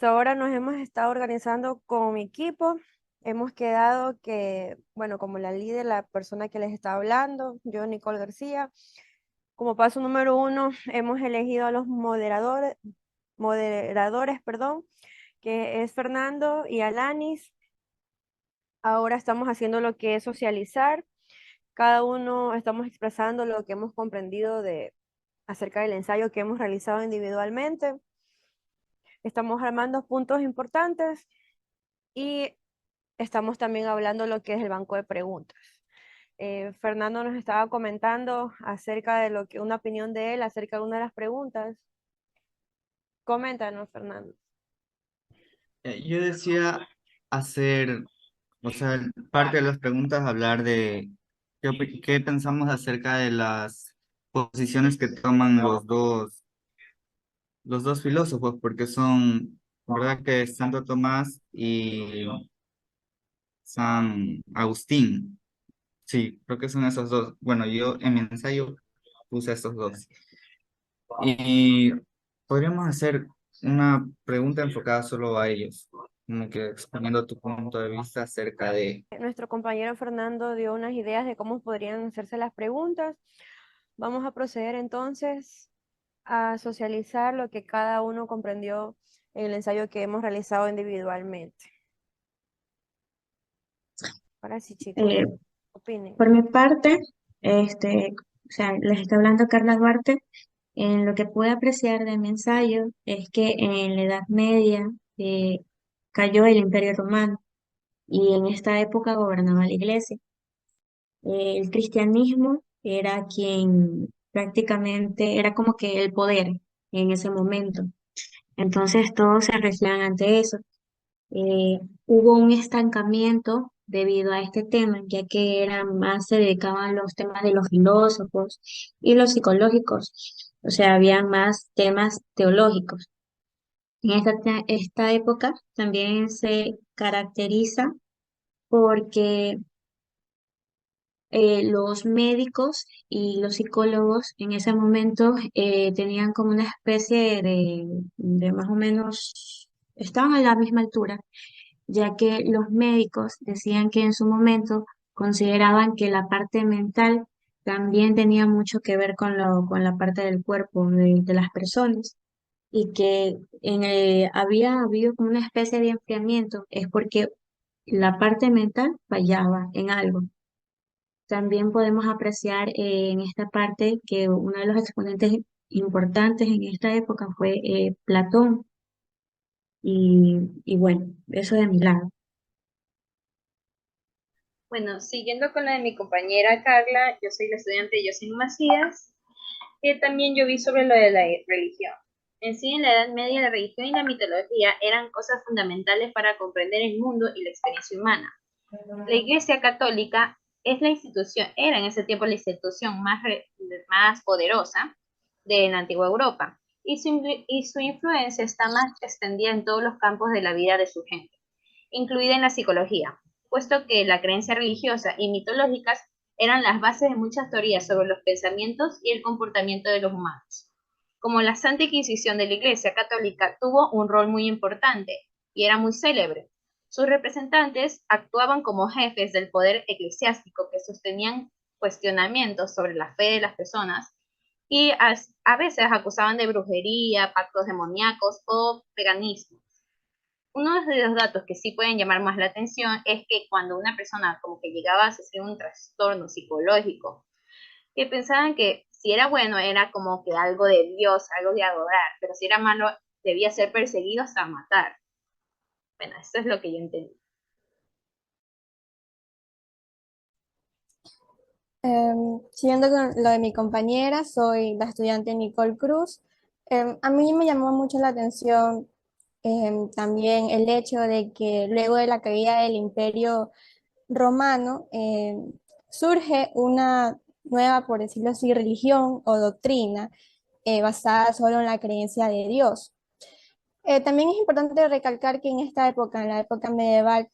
hasta ahora nos hemos estado organizando con mi equipo. Hemos quedado que, bueno, como la líder, la persona que les está hablando, yo, Nicole García, como paso número uno, hemos elegido a los moderadores, perdón, que es Fernando y Alanis. Ahora estamos haciendo lo que es socializar. Cada uno estamos expresando lo que hemos comprendido acerca del ensayo que hemos realizado individualmente. Estamos armando puntos importantes y estamos también hablando lo que es el banco de preguntas. Fernando nos estaba comentando acerca de lo que, una opinión de él acerca de una de las preguntas. Coméntanos, Fernando. Yo decía hacer, o sea, parte de las preguntas, hablar de qué pensamos acerca de las posiciones que toman los dos filósofos, porque son, ¿verdad? Que Santo Tomás y San Agustín. Sí, creo que son esos dos. Bueno, yo en mi ensayo puse estos dos. Y podríamos hacer una pregunta enfocada solo a ellos, como que exponiendo tu punto de vista acerca de... Nuestro compañero Fernando dio unas ideas de cómo podrían hacerse las preguntas. Vamos a proceder entonces a socializar lo que cada uno comprendió en el ensayo que hemos realizado individualmente. Ahora sí, chicos, Eh, opinen. por mi parte, o sea, les está hablando Carla Duarte. En lo que pude apreciar de mi ensayo es que en la Edad Media eh, cayó el Imperio Romano y en esta época gobernaba la Iglesia. El cristianismo era quien prácticamente era como que el poder en ese momento. Entonces todos se regían ante eso. Hubo un estancamiento debido a este tema, ya que se dedicaban a los temas de los filósofos y los psicológicos, o sea, habían más temas teológicos. En esta época también se caracteriza porque los médicos y los psicólogos en ese momento tenían como una especie de más o menos, estaban a la misma altura, ya que los médicos decían que en su momento consideraban que la parte mental también tenía mucho que ver con la parte del cuerpo de las personas y que había habido como una especie de enfriamiento, es porque la parte mental fallaba en algo. También podemos apreciar en esta parte que uno de los exponentes importantes en esta época fue Platón y bueno, eso de mi lado. Bueno, siguiendo con la de mi compañera Carla, yo soy la estudiante Jocelyn Macías, que también yo vi sobre lo de la religión. En sí, en la Edad Media, la religión y la mitología eran cosas fundamentales para comprender el mundo y la experiencia humana. La Iglesia Católica es la institución, era en ese tiempo la institución más poderosa de la antigua Europa, y su influencia está más extendida en todos los campos de la vida de su gente, incluida en la psicología, puesto que la creencia religiosa y mitológicas eran las bases de muchas teorías sobre los pensamientos y el comportamiento de los humanos. Como la Santa Inquisición de la Iglesia Católica tuvo un rol muy importante y era muy célebre, sus representantes actuaban como jefes del poder eclesiástico que sostenían cuestionamientos sobre la fe de las personas y a veces acusaban de brujería, pactos demoníacos o paganismo. Uno de los datos que sí pueden llamar más la atención es que cuando una persona como que llegaba a sufrir un trastorno psicológico, que pensaban que si era bueno era como que algo de Dios, algo de adorar, pero si era malo debía ser perseguido hasta matar. Bueno, eso es lo que yo entendí. Siguiendo con lo de mi compañera, soy la estudiante Nicole Cruz. A mí me llamó mucho la atención también el hecho de que luego de la caída del Imperio Romano surge una nueva, por decirlo así, religión o doctrina basada solo en la creencia de Dios. También es importante recalcar que en esta época, en la época medieval,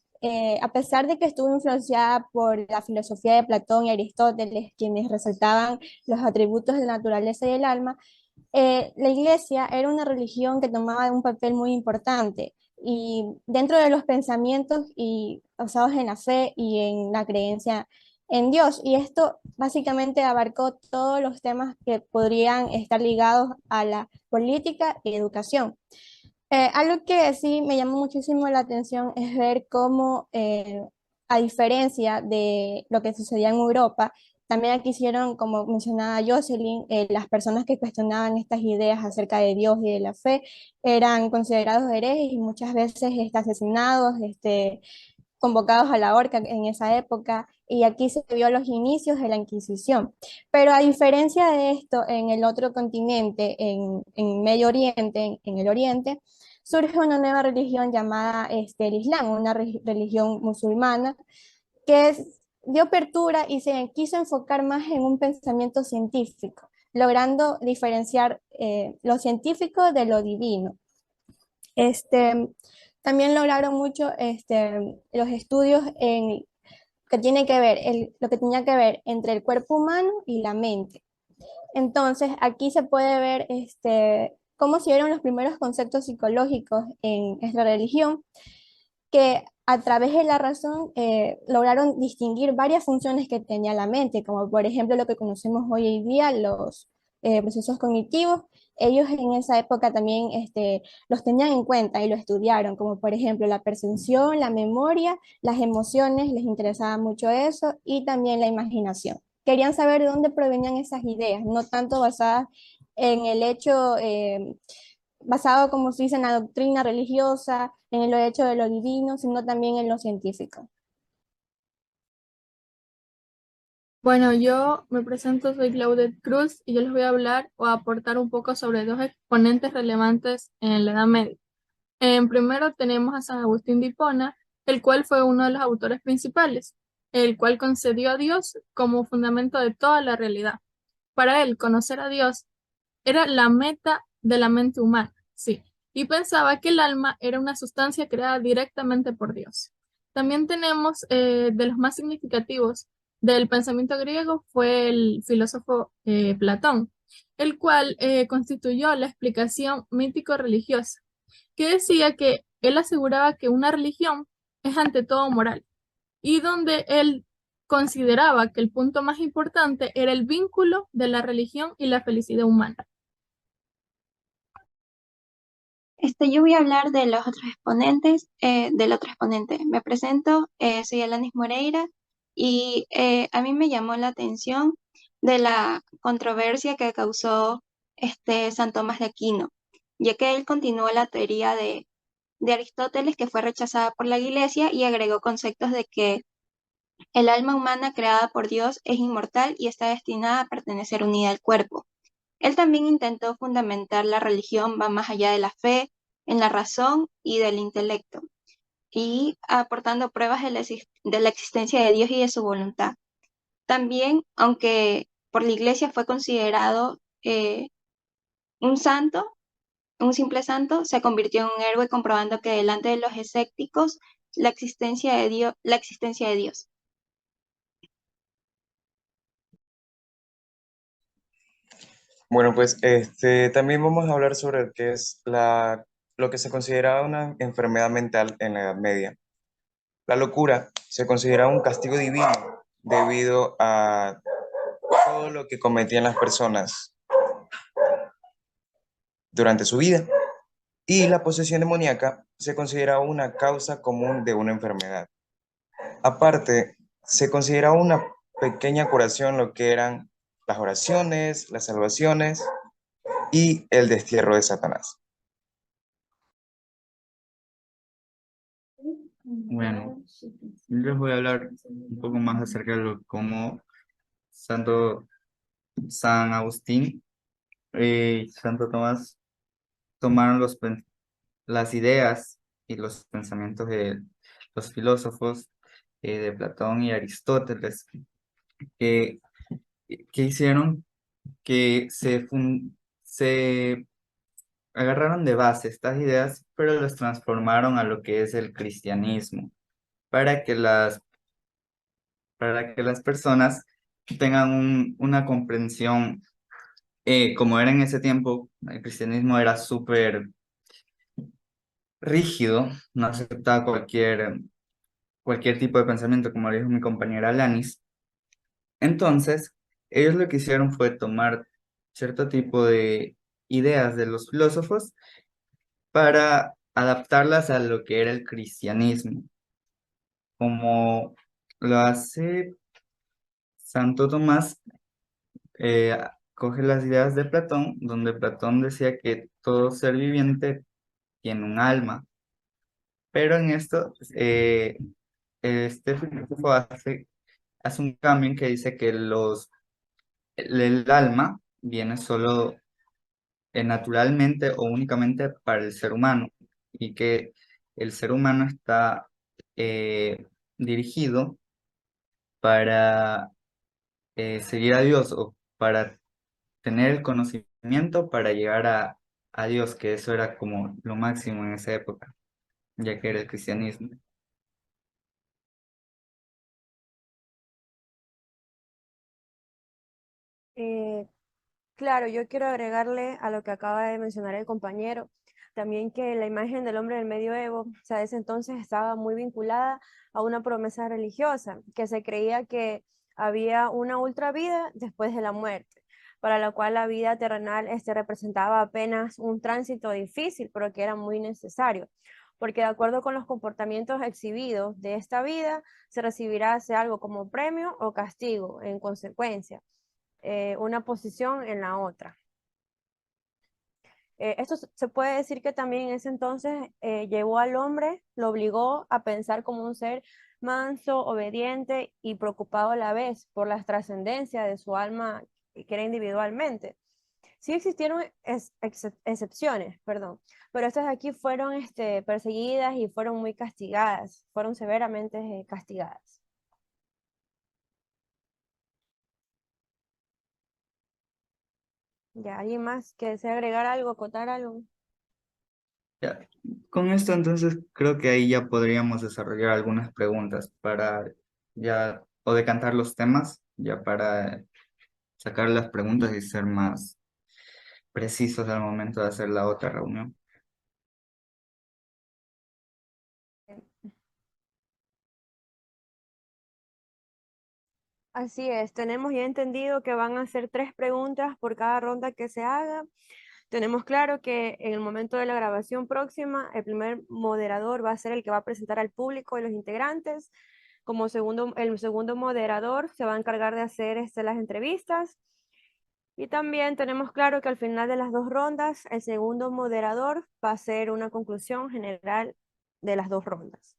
a pesar de que estuvo influenciada por la filosofía de Platón y Aristóteles, quienes resaltaban los atributos de la naturaleza y el alma, la iglesia era una religión que tomaba un papel muy importante, y dentro de los pensamientos y basados en la fe y en la creencia en Dios. Y esto básicamente abarcó todos los temas que podrían estar ligados a la política y educación. Algo que sí me llamó muchísimo la atención es ver cómo, a diferencia de lo que sucedía en Europa, también aquí hicieron, como mencionaba Jocelyn, las personas que cuestionaban estas ideas acerca de Dios y de la fe eran considerados herejes y muchas veces asesinados, convocados a la horca en esa época, y aquí se vio los inicios de la Inquisición. Pero a diferencia de esto, en el otro continente, en Medio Oriente, en el Oriente, surge una nueva religión llamada el Islam, una religión musulmana que dio apertura y se quiso enfocar más en un pensamiento científico, logrando diferenciar lo científico de lo divino. Este, también lograron mucho los estudios que tienen que ver, lo que tenía que ver entre el cuerpo humano y la mente. Entonces, aquí se puede ver cómo se dieron los primeros conceptos psicológicos en esta religión, que a través de la razón lograron distinguir varias funciones que tenía la mente, como por ejemplo lo que conocemos hoy en día, los procesos cognitivos. Ellos en esa época también los tenían en cuenta y lo estudiaron, como por ejemplo la percepción, la memoria, las emociones, les interesaba mucho eso, y también la imaginación. Querían saber de dónde provenían esas ideas, no tanto basadas en el hecho basado, como se dice, en la doctrina religiosa, en el hecho de lo divino, sino también en lo científico. Bueno, yo me presento, soy Claudette Cruz y yo les voy a hablar o aportar un poco sobre dos exponentes relevantes en la Edad Media. En primero tenemos a San Agustín de Hipona, el cual fue uno de los autores principales, el cual concedió a Dios como fundamento de toda la realidad. Para él, conocer a Dios era la meta de la mente humana, sí, y pensaba que el alma era una sustancia creada directamente por Dios. También tenemos de los más significativos del pensamiento griego fue el filósofo Platón, el cual constituyó la explicación mítico-religiosa, que decía que él aseguraba que una religión es ante todo moral, y donde él consideraba que el punto más importante era el vínculo de la religión y la felicidad humana. Yo voy a hablar de los otros exponentes, del otro exponente. Me presento, soy Alanis Moreira y a mí me llamó la atención de la controversia que causó San Tomás de Aquino, ya que él continuó la teoría de Aristóteles, que fue rechazada por la Iglesia, y agregó conceptos de que el alma humana creada por Dios es inmortal y está destinada a pertenecer unida al cuerpo. Él también intentó fundamentar la religión va más allá de la fe, en la razón y del intelecto, y aportando pruebas de la existencia de Dios y de su voluntad. También, aunque por la iglesia fue considerado un santo, un simple santo, se convirtió en un héroe comprobando que delante de los escépticos la existencia de Dios. Bueno, pues también vamos a hablar sobre qué es lo que se consideraba una enfermedad mental en la Edad Media. La locura se consideraba un castigo divino debido a todo lo que cometían las personas durante su vida. Y la posesión demoníaca se consideraba una causa común de una enfermedad. Aparte, se consideraba una pequeña curación lo que eran las oraciones, las salvaciones y el destierro de Satanás. Bueno, yo les voy a hablar un poco más acerca de cómo Santo San Agustín y Santo Tomás tomaron las ideas y los pensamientos de los filósofos de Platón y Aristóteles, que, que hicieron que se agarraron de base estas ideas, pero las transformaron a lo que es el cristianismo, para que las personas tengan una comprensión, como era en ese tiempo, el cristianismo era súper rígido, no aceptaba cualquier tipo de pensamiento, como le dijo mi compañera Lanis. Entonces, ellos lo que hicieron fue tomar cierto tipo de ideas de los filósofos para adaptarlas a lo que era el cristianismo, como lo hace Santo Tomás. Coge las ideas de Platón, donde Platón decía que todo ser viviente tiene un alma, pero en esto este filósofo hace un cambio en que dice que el alma viene solo naturalmente o únicamente para el ser humano y que el ser humano está dirigido para seguir a Dios o para tener el conocimiento para llegar a Dios, que eso era como lo máximo en esa época, ya que era el cristianismo. Eh, Claro, yo quiero agregarle a lo que acaba de mencionar el compañero, también que la imagen del hombre del medioevo, o sea, ese entonces estaba muy vinculada a una promesa religiosa, que se creía que había una ultra vida después de la muerte, para la cual la vida terrenal representaba apenas un tránsito difícil, pero que era muy necesario, porque de acuerdo con los comportamientos exhibidos de esta vida, se recibirá sea algo como premio o castigo en consecuencia, una posición en la otra. Esto se puede decir que también en ese entonces llevó al hombre, lo obligó a pensar como un ser manso, obediente y preocupado a la vez por la trascendencia de su alma que era individualmente. Sí existieron excepciones, perdón, pero estas de aquí fueron perseguidas y fueron muy castigadas, fueron severamente castigadas. ¿Ya alguien más que desea agregar algo, acotar algo? Ya. Con esto entonces creo que ahí ya podríamos desarrollar algunas preguntas para ya o decantar los temas, ya para sacar las preguntas y ser más precisos al momento de hacer la otra reunión. Así es, tenemos ya entendido que van a ser 3 preguntas por cada ronda que se haga. Tenemos claro que en el momento de la grabación próxima, el primer moderador va a ser el que va a presentar al público y los integrantes. El segundo moderador se va a encargar de hacer las entrevistas. Y también tenemos claro que al final de las 2 rondas, el segundo moderador va a hacer una conclusión general de las 2 rondas.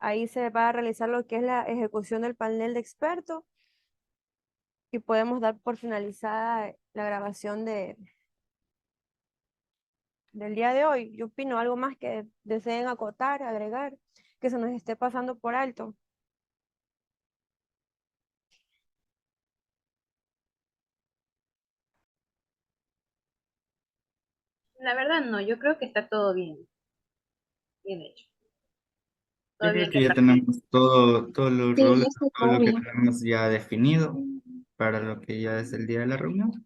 Ahí se va a realizar lo que es la ejecución del panel de expertos y podemos dar por finalizada la grabación del día de hoy. Yo opino algo más que deseen acotar, agregar, que se nos esté pasando por alto. La verdad no, yo creo que está todo bien, bien hecho, Yo todo creo bien que ya repartido. tenemos todos los Sí, ya roles, está todo todo lo que bien. tenemos ya definido para lo que ya es el día de la reunión,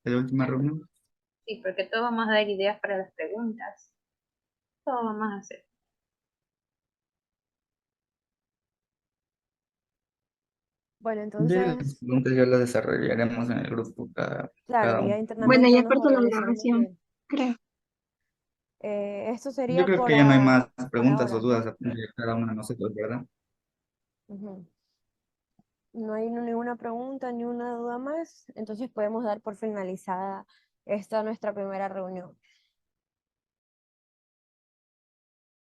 de la última reunión. Sí, porque todos vamos a dar ideas para las preguntas, todo vamos a hacer. Bueno, De las entonces, preguntas ya las desarrollaremos en el grupo claro, cada ya uno. Bueno, internamente ya nos cortó la organizaremos grabación, bien. creo. Esto Yo sería creo por, que ya no hay más por preguntas o ahora, dudas ¿no? de cada uno de nosotros, ¿verdad? Ujú. No hay ninguna pregunta ni una duda más, entonces podemos dar por finalizada esta nuestra primera reunión.